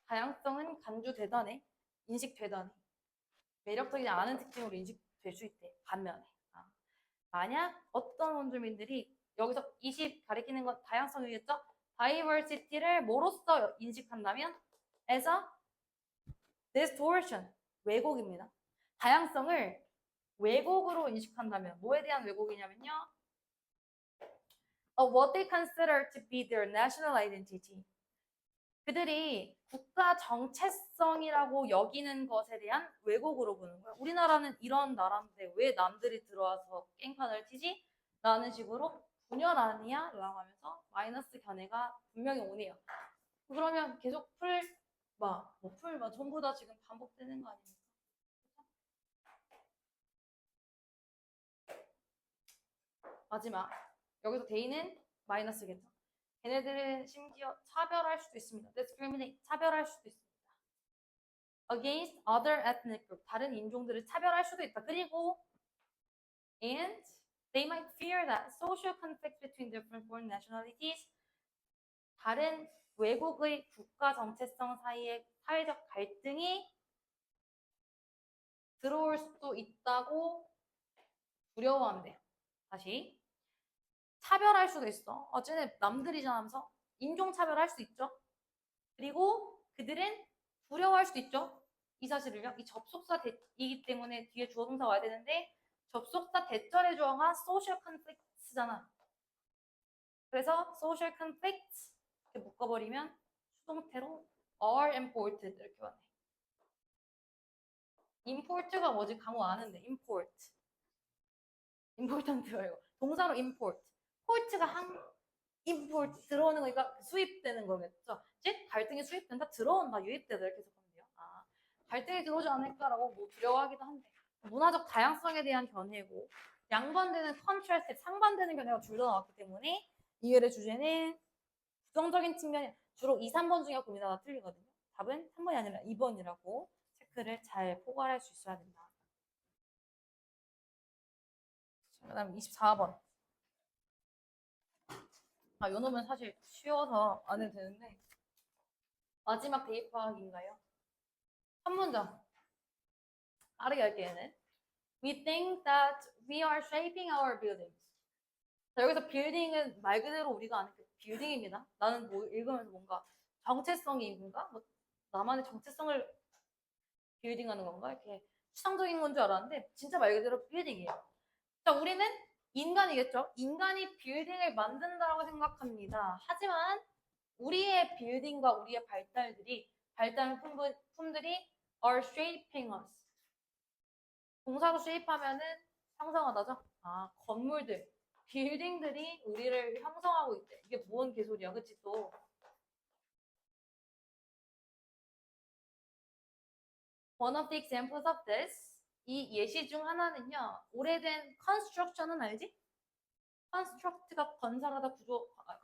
다양성은 간주되다네 인식되다네 매력적이지 않은 특징으로 인식될 수 있대. 반면에 만약 어떤 원주민들이 여기서 20 가리키는 건 다양성이겠죠? diversity를 뭐로써 인식한다면 as a distortion, 왜곡입니다. 다양성을 왜곡으로 인식한다면 뭐에 대한 왜곡이냐면요. What they consider to be their national identity. 그들이 국가 정체성이라고 여기는 것에 대한 왜곡으로 보는 거야. 우리나라는 이런 나라인데 왜 남들이 들어와서 깽판을 치지? 라는 식으로 분열 아니야? 라고 하면서 마이너스 견해가 분명히 오네요. 그러면 계속 풀 전부 다 지금 반복되는 거 아닙니까? 마지막. 여기서 대인은 마이너스겠죠. 걔네들은 심지어 차별할 수도 있습니다. discriminate, 차별할 수도 있습니다. against other ethnic group, 다른 인종들을 차별할 수도 있다. 그리고 and they might fear that social conflict between different foreign nationalities, 다른 외국의 국가 정체성 사이의 사회적 갈등이 들어올 수도 있다고 두려워한대요. 다시 차별할 수도 있어. 쟤네 남들이잖아 하면서 인종차별할 수 있죠. 그리고 그들은 두려워할 수도 있죠. 이 사실을요. 이 접속사 대이기 때문에 뒤에 주어 동사 와야 되는데 접속사 대절의 주어가 social conflicts잖아. 그래서 social conflicts 이렇게 묶어버리면 수동태로 are important 이렇게 왔네. import가 뭐지? 강호 아는데 import. important 말고 동사로 import. port가 import 들어오는 거니까 수입되는 거겠죠. 즉 갈등이 수입된다, 들어온다, 유입되다 이렇게 해석하면 돼요. 갈등이 들어오지 않을까라고 뭐 두려워하기도 한데 문화적 다양성에 대한 견해고 양반되는 contrast, 상반되는 견해가 둘 다 나왔기 때문에 이 글의 주제는 부정적인 측면이 주로 2, 3번 중에 고민하다 틀리거든요. 답은 3번이 아니라 2번이라고 체크를 잘 포괄할 수 있어야 된다. 그 다음 24번. 요 놈은 사실 쉬워서 안 해도 되는데 마지막 대입학인가요? 한 문장 빠르게 할게요. 얘는 We think that we are shaping our buildings. 자, 여기서 빌딩은 말 그대로 우리가 아는 그 빌딩입니다. 나는 뭐 읽으면서 뭔가 정체성이 있는가? 뭐 나만의 정체성을 빌딩하는 건가? 이렇게 추상적인 건 줄 알았는데 진짜 말 그대로 빌딩이에요. 자, 우리는 인간이겠죠? 인간이 빌딩을 만든다고 생각합니다. 하지만 우리의 빌딩과 우리의 발달 품들이 are shaping us. 동사로 shape하면은 형성하다죠? 건물들, 빌딩들이 우리를 형성하고 있대. 이게 뭔 개소리야, 그치 또? One of the examples of this, 이 예시 중 하나는요, 오래된 construction은 알지? construct가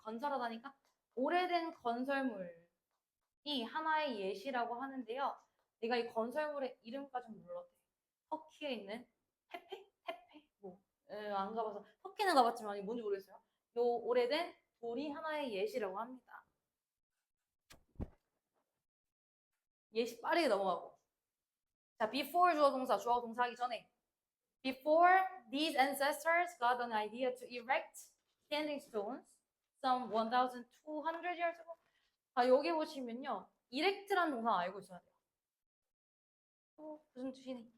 건설하다니까 오래된 건설물이 하나의 예시라고 하는데요. 내가 이 건설물의 이름까지 몰랐대. 터키에 있는 테페? 안 가봐서 터키는 가봤지만 뭔지 모르겠어요. 요 오래된 돌이 하나의 예시라고 합니다. 예시 빠르게 넘어가고. 자, before 주어 동사 하기 전에 Before these ancestors got an idea to erect standing stones some 1,200 years ago. 여기 보시면요. erect라는 동사 알고 있어야 돼요. 무슨 뜻이니?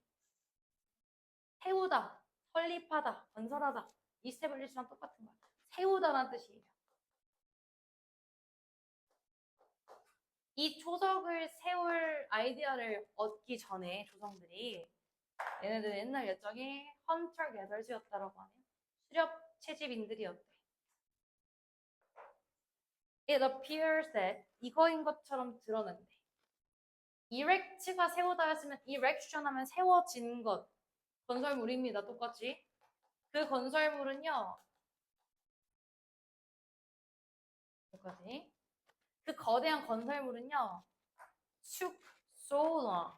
세우다, 설립하다, 건설하다. establish랑 똑같은 거야. 세우다라는 뜻이에요. 이 초석을 세울 아이디어를 얻기 전에 조상들이 얘네들 옛날 옛적에 헌터 게더즈였다라고 하네요. 수렵 채집인들이었대. It appears that 이거인 것처럼 드러난대. erect가 세우다였으면 erection 하면 세워진 것. 건설물입니다. 똑같이. 그 건설물은요. 여기까지. 그 거대한 건설물은요. took so long.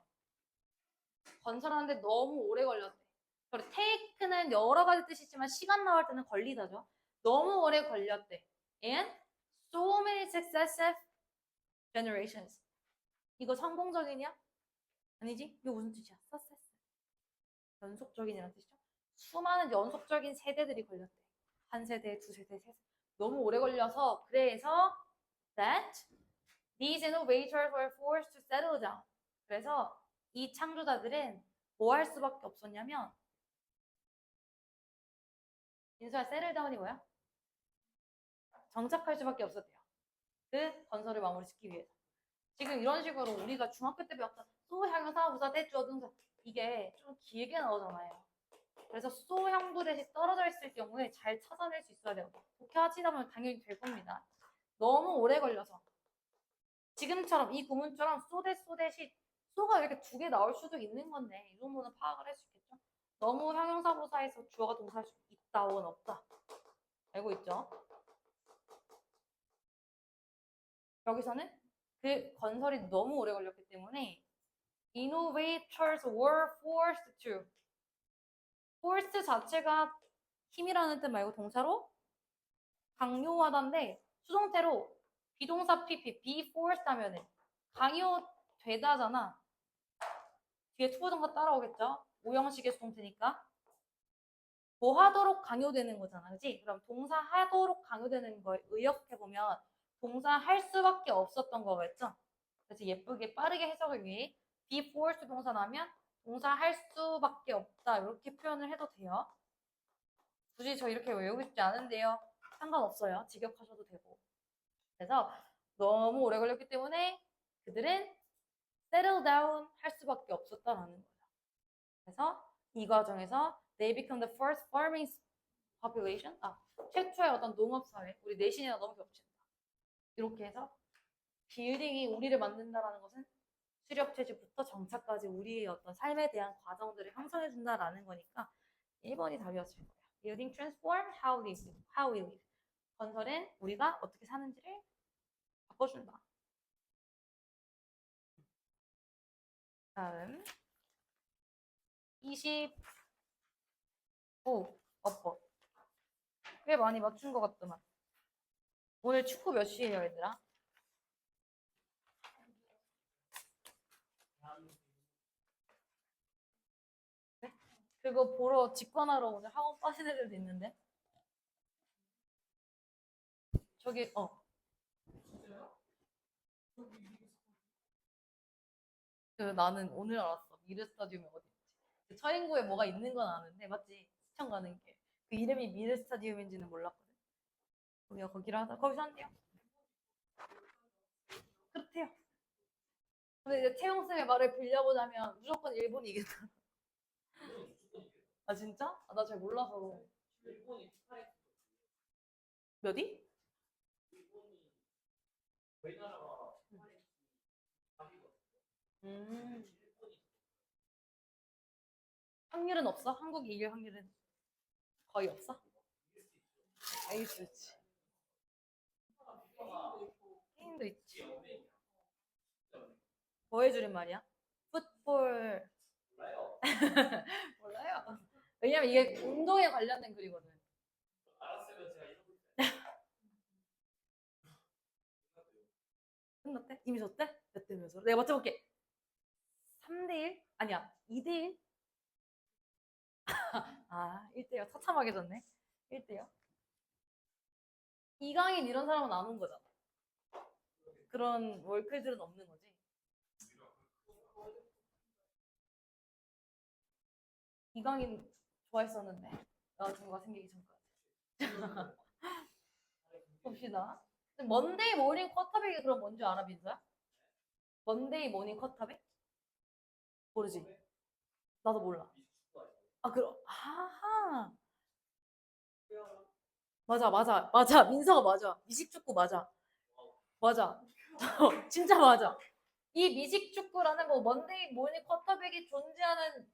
건설하는데 너무 오래 걸렸대. 그리고 take는 여러 가지 뜻이지만 시간 나올 때는 걸리다죠. 너무 오래 걸렸대. And so many successive generations. 이거 성공적이냐? 아니지? 이거 무슨 뜻이야? success. 연속적인이라는 뜻이죠. 수많은 연속적인 세대들이 걸렸대. 한 세대, 두 세대, 세 세대. 너무 오래 걸려서 그래서 that these innovators were forced to settle down. 그래서 이 창조자들은 뭐 할 수밖에 없었냐면 인수할 settle down이 뭐야? 정착할 수밖에 없었대요. 그 건설을 마무리시키기 위해서. 지금 이런 식으로 우리가 중학교 때 배웠던 소형사, 부사, 대주어, 등사 이게 좀 길게 나오잖아요. 그래서 소형부 대신 떨어져 있을 경우에 잘 찾아낼 수 있어야 돼요. 그렇게 하시다 보면 당연히 될 겁니다. 너무 오래 걸려서 지금처럼 이 구문처럼 쏘댓쏘댓이 쏘가 이렇게 두 개 나올 수도 있는 건데 이 정도는 파악을 할 수 있겠죠? 너무 형용사부사에서 주어가 동사할 수 있다 혹은 없다. 알고 있죠? 여기서는 그 건설이 너무 오래 걸렸기 때문에 innovators were forced to. forced 자체가 힘이라는 뜻 말고 동사로 강요하다인데 수동태로 비동사 PP, be forced 하면은 강요되다잖아. 뒤에 투부정사 따라오겠죠? 오형식의 수동태니까. 뭐 하도록 강요되는 거잖아. 그지? 그럼 동사 하도록 강요되는 걸 의역해보면 동사 할 수밖에 없었던 거겠죠? 그래서 예쁘게 빠르게 해석을 위해 be forced 동사 나면 동사 할 수밖에 없다. 이렇게 표현을 해도 돼요. 굳이 저 이렇게 외우고 싶지 않은데요. 상관없어요. 직역하셔도 되고. 그래서 너무 오래 걸렸기 때문에 그들은 settle down 할 수밖에 없었다라는 거예요. 그래서 이 과정에서 they become the first farming population. 최초의 어떤 농업 사회. 우리 내신이랑 너무 겹친다. 이렇게 해서 빌딩이 우리를 만든다라는 것은 수렵 채집부터 정착까지 우리의 어떤 삶에 대한 과정들을 형성해 준다라는 거니까 1번이 답이었을 거예요. Building transform how we live. 건설은 우리가 어떻게 사는지를 바꿔준다. 다음 25 어법. 꽤 많이 맞춘 것 같더만. 오늘 축구 몇 시에요, 얘들아? 네? 그거 보러 직관하러 오늘 학원 빠진 애들도 있는데. 저기 나는 오늘 알았어. 미르 스타디움이 어디 있지? 그 처인구에 뭐가 있는 건 아는데 맞지? 시청 가는 게. 그 이름이 미르 스타디움인지는 몰랐거든. 우리가 거기를 하다 거기서 한대요. 그렇대요. 근데 이제 태용 쌤의 말을 빌려보자면 무조건 일본이 이긴다. 아 진짜? 나 잘 몰라서. 몇이? 음. 확률은 없어? 한국이 이길 확률은 거의 없어? 알수 있지. 게임도 있지. 뭐 해주는 말이야? 풋볼. 몰라요. 왜냐면 이게 운동에 관련된 글이거든. 끝났대? 이미 졌대? 몇 대 몇으로? 내가 맞춰볼게. 3대1? 아니야. 2대1? 1대0. 처참하게 졌네. 1대0. 이강인 이런 사람은 안 온 거잖아. 그런 월클들은 없는 거지. 이강인 좋아했었는데 여자친구가 생기기 전까지. 봅시다. 먼데이 모닝 쿼터백이 그럼 뭔지 알아, 민서야? 먼데이 모닝 쿼터백? 모르지? 나도 몰라. 그럼 아하. 맞아. 민서가 맞아. 미식축구 맞아. 맞아. 진짜 맞아. 이 미식축구라는 거 먼데이 모닝 쿼터백이 존재하는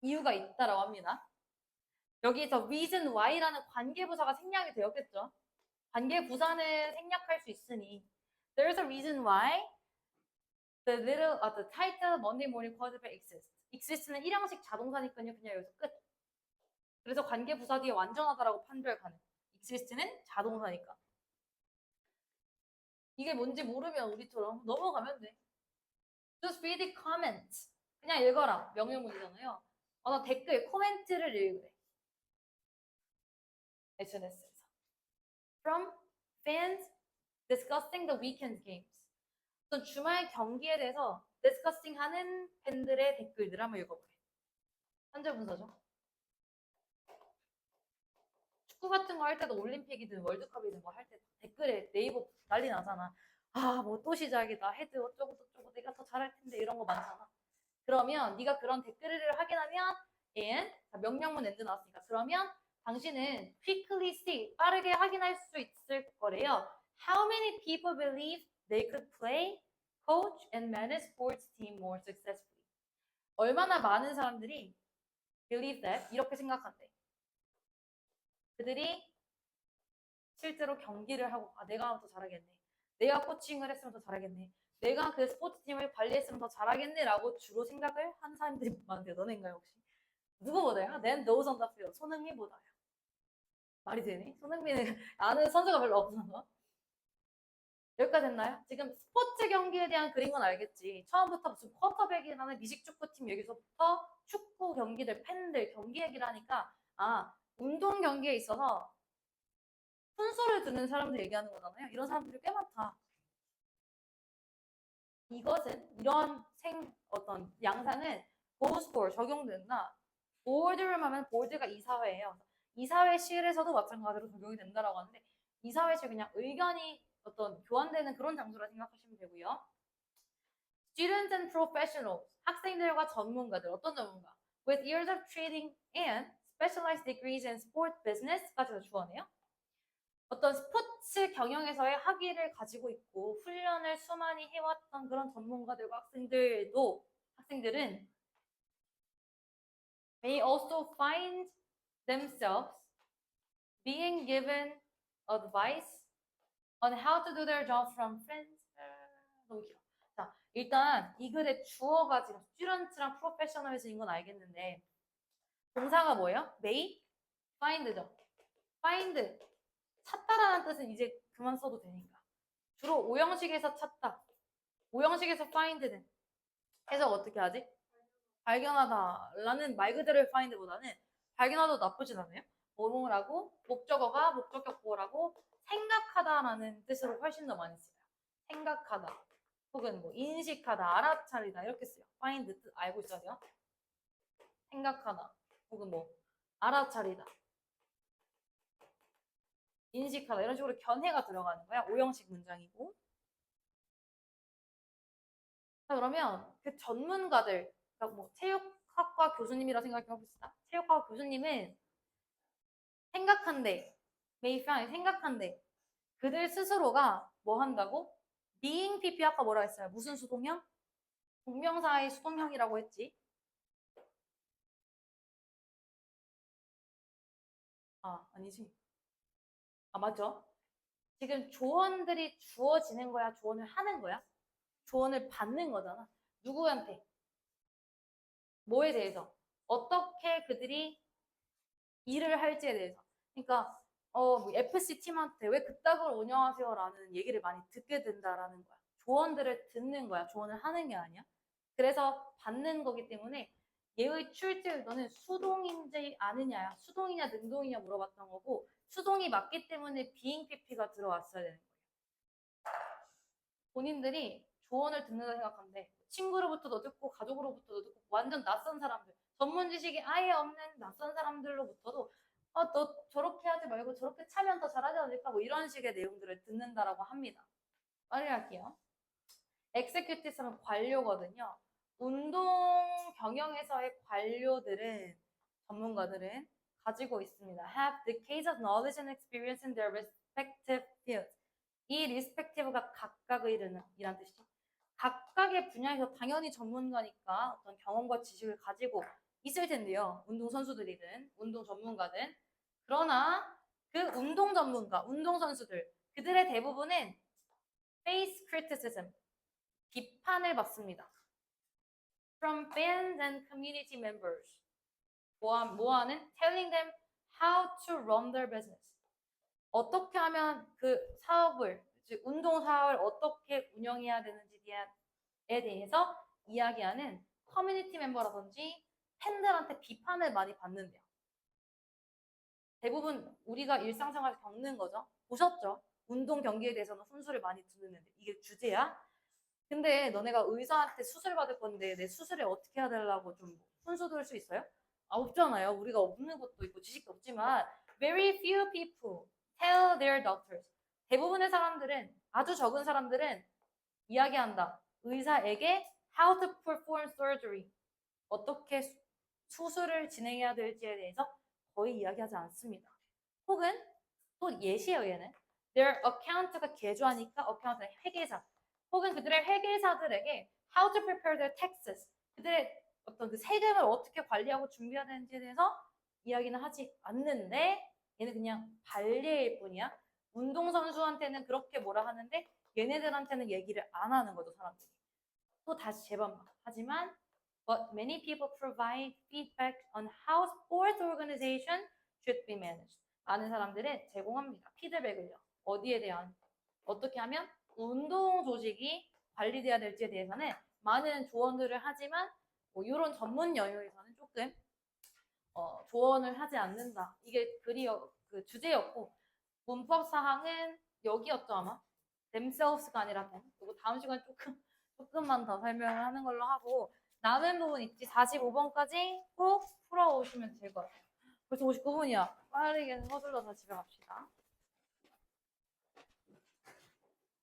이유가 있다라고 합니다. 여기서 reason why라는 관계부사가 생략이 되었겠죠. 관계부사는 생략할 수 있으니 there's a reason why the title Monday morning quarterback exists. exist는 일형식 자동사니까요. 그냥 여기서 끝. 그래서 관계부사 뒤에 완전하다라고 판별 가능. exist는 자동사니까. 이게 뭔지 모르면 우리처럼 넘어가면 돼. Just read the comments. 그냥 읽어라. 명령문이잖아요. 나 댓글, 코멘트를 읽으래. SNS에서. From fans discussing the weekend games. 어떤 주말 경기에 대해서 discussing 하는 팬들의 댓글들을 한번 읽어보래. 현재 분사죠. 축구 같은 거 할 때도 올림픽이든 월드컵이든 뭐 할 때 댓글에 네이버 난리 나잖아. 뭐 또 시작이다. 헤드 어쩌고 저쩌고 내가 더 잘할 텐데 이런 거 많잖아. 그러면 네가 그런 댓글을 확인하면 and 명령문 엔드 나왔으니까 그러면 당신은 quickly see 빠르게 확인할 수 있을 거래요. How many people believe they could play, coach, and manage sports team more successfully. 얼마나 많은 사람들이 believe that 이렇게 생각한대. 그들이 실제로 경기를 하고 내가 하면 더 잘하겠네. 내가 코칭을 했으면 더 잘하겠네. 내가 그 스포츠 팀을 관리했으면 더 잘하겠네 라고 주로 생각을 하는 사람들이 많은데요. 너네인가요 혹시? 누구보다요? Then those on the field. 손흥민보다요. 말이 되니? 손흥민은 아는 선수가 별로 없어서. 여기까지 됐나요? 지금 스포츠 경기에 대한 그린 건 알겠지. 처음부터 무슨 쿼터백이라는 미식축구팀 여기서부터 축구 경기들, 팬들, 경기 얘기를 하니까 운동 경기에 있어서 순서를 두는 사람들 얘기하는 거잖아요. 이런 사람들이 꽤 많다. 이런 어떤 양상은 보스포를 적용된다. 보드룸 하면 보드가 이사회예요. 이사회실에서도 마찬가지로 적용이 된다라고 하는데 이사회실 그냥 의견이 어떤 교환되는 그런 장소라 생각하시면 되고요. Students and professionals, 학생들과 전문가들, 어떤 전문가? With years of training and specialized degrees in sport business까지도 주어네요. 어떤 스포츠 경영에서의 학위를 가지고 있고 훈련을 수많이 해왔던 그런 전문가들과 학생들은 may also find themselves being given advice on how to do their job from friends. 너무 길어. 자, 일단 이 글의 주어가 지금 students랑 professionals인 건 알겠는데 동사가 뭐예요? may, find죠. find. 찾다라는 뜻은 이제 그만 써도 되니까. 주로 오형식에서 찾다. 오형식에서 find는. 해석 어떻게 하지? 발견하다라는 말 그대로의 find보다는 발견하도 나쁘진 않아요. 뭐뭘 하고 목적어가 목적격 보호라고 생각하다라는 뜻으로 훨씬 더 많이 써요. 생각하다. 혹은 뭐 인식하다, 알아차리다 이렇게 써요. find 뜻 알고 있어야 돼요. 생각하다. 혹은 뭐 알아차리다. 인식하다 이런 식으로 견해가 들어가는 거야. 오형식 문장이고. 자, 그러면 그 전문가들, 그러니까 뭐 체육학과 교수님이라 생각해 봅시다. 체육학과 교수님은 생각한대. 생각한대. 그들 스스로가 뭐 한다고? being PP 아까 뭐라 했어요? 무슨 수동형? 동명사의 수동형이라고 했지. 아니지. 맞죠? 지금 조언들이 주어지는 거야? 조언을 하는 거야? 조언을 받는 거잖아. 누구한테? 뭐에 대해서? 어떻게 그들이 일을 할지에 대해서. 그러니까 뭐 FC 팀한테 왜 그따구로 운영하세요라는 얘기를 많이 듣게 된다라는 거야. 조언들을 듣는 거야. 조언을 하는 게 아니야. 그래서 받는 거기 때문에 얘의 출제를 너는 수동인지 아느냐야. 수동이냐 능동이냐 물어봤던 거고 수동이 맞기 때문에 being PP가 들어왔어야 되는 거예요. 본인들이 조언을 듣는다 생각하는데 친구로부터도 듣고 가족으로부터도 듣고 완전 낯선 사람들 전문 지식이 아예 없는 낯선 사람들로부터도 너 저렇게 하지 말고 저렇게 차면 더 잘하지 않을까 뭐 이런 식의 내용들을 듣는다라고 합니다. 빨리 할게요. executive는 관료거든요. 운동 경영에서의 관료들은 전문가들은 가지고 있습니다. have decades of knowledge and experience in their respective fields. 이 respective가 각각의 이란 뜻이죠. 각각의 분야에서 당연히 전문가니까 어떤 경험과 지식을 가지고 있을 텐데요. 운동 선수들이든 운동 전문가든. 그러나 그 운동 전문가, 운동 선수들 그들의 대부분은 face criticism, 비판을 받습니다. From fans and community members. 뭐하는? Telling them how to run their business. 어떻게 하면 그 사업을, 즉 운동 사업을 어떻게 운영해야 되는지에 대해서 이야기하는 커뮤니티 멤버라든지 팬들한테 비판을 많이 받는데요. 대부분 우리가 일상생활에서 겪는 거죠. 보셨죠? 운동 경기에 대해서는 훈수를 많이 듣는데 이게 주제야? 근데 너네가 의사한테 수술 받을 건데 내 수술에 어떻게 해야 되려고 좀 훈수 들을 수 있어요? 없잖아요. 우리가 없는 것도 있고 지식도 없지만 very few people tell their doctors. 대부분의 사람들은 아주 적은 사람들은 이야기한다. 의사에게 how to perform surgery. 어떻게 수술을 진행해야 될지에 대해서 거의 이야기하지 않습니다. 혹은 또 예시예요 얘는. Their account가 개조하니까 account는 회계사. 혹은 그들의 회계사들에게 how to prepare their taxes, 그들의 어떤 그 세금을 어떻게 관리하고 준비해야 되는지에 대해서 이야기는 하지 않는데 얘는 그냥 관리일 뿐이야. 운동선수한테는 그렇게 뭐라 하는데 얘네들한테는 얘기를 안 하는 거죠, 사람들이. 또 다시 재반박. 하지만 but many people provide feedback on how sports organization should be managed. 많은 사람들은 제공합니다. 피드백을요. 어디에 대한 어떻게 하면 운동 조직이 관리돼야 될지에 대해서는 많은 조언들을 하지만 뭐 이런 전문 영역에서는 조금 조언을 하지 않는다. 이게 그 주제였고 문법 사항은 여기였죠 아마. themselves가 아니라 them. 그리고 다음 시간에 조금만 더 설명을 하는 걸로 하고 남은 부분 있지 45번까지 꼭 풀어오시면 될 것 같아요. 벌써 59분이야. 빠르게 서둘러서 집에 갑시다.